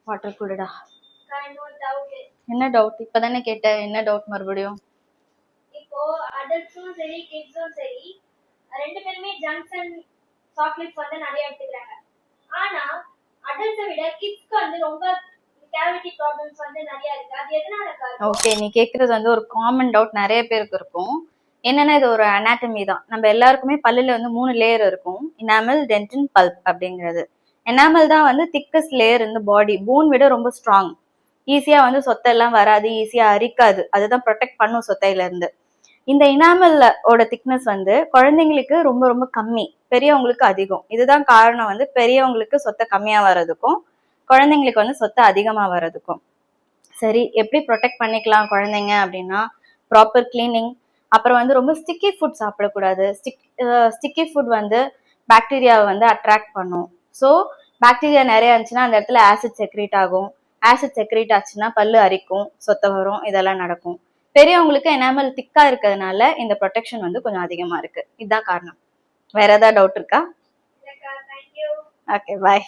Water கூடடா. Doubt. என்ன doubt? இப்பதானே கேட்டேன். என்ன டவுட் மறுபடியும்? இப்போ அடல்ட்ஸும் சரி கிட்ஸும் சரி ரெண்டு பேருமே ஜங்க்ஸ் அண்ட் சாக்லேட்ஸ் வந்து நிறைய எடுத்துக்கிறாங்க. ஆனா அடல்ட்ஸை விட கிட்ஸ்க்கு வந்து ரொம்ப கேவிட்டி ப்ராப்ளம்ஸ் வந்து நிறைய இருக்கு. அது எதனால காரணம்? ஓகே, நீ கேக்குறது வந்து ஒரு காமன் டவுட் நிறைய பேருக்கு இருக்கும். என்னன்னா இது ஒரு அனாட்டமி தான். நம்ம எல்லாருக்குமே பல்லுல வந்து 3 லேயர் இருக்கும். எனாமல், டென்டின், பல்ப் அப்படிங்கிறது. எனாமல் தான் வந்து திக்கஸ்ட் லேயர் இந்த பாடி. போன் விட ரொம்ப ஸ்ட்ராங். ஈஸியா வந்து சொத்தெல்லாம் வராது, ஈஸியா அரிக்காது. அதுதான் ப்ரொடெக்ட் பண்ணும் சொத்தையில இருந்து. இந்த இனாமலோட திக்னஸ் வந்து குழந்தைங்களுக்கு ரொம்ப ரொம்ப கம்மி, பெரியவங்களுக்கு அதிகம். இதுதான் காரணம் வந்து பெரியவங்களுக்கு சொத்தை கம்மியா வர்றதுக்கும் குழந்தைங்களுக்கு வந்து சொத்தை அதிகமா வர்றதுக்கும். சரி, எப்படி ப்ரொடெக்ட் பண்ணிக்கலாம் குழந்தைங்க அப்படின்னா, ப்ராப்பர் கிளீனிங். அப்புறம் வந்து ரொம்ப ஸ்டிக்கி ஃபுட் சாப்பிடக்கூடாது. ஸ்டிக்கி ஃபுட் வந்து பாக்டீரியாவை வந்து அட்ராக்ட் பண்ணும். ஸோ பாக்டீரியா நிறைய இருந்துச்சுன்னா அந்த இடத்துல ஆசிட் செக்ரேட் ஆகும். ஆசிட் செக்ரேட் ஆச்சுன்னா பல்லு அரிக்கும், சொத்தை வரும், இதெல்லாம் நடக்கும். பெரியவங்களுக்கு எனாமல் திக்கா இருக்கிறதுனால இந்த ப்ரொடெக்ஷன் வந்து கொஞ்சம் அதிகமா இருக்கு. இதுதான் காரணம். வேற ஏதாவது டவுட் இருக்கா? தேங்க்யூ. ஓகே, பாய்.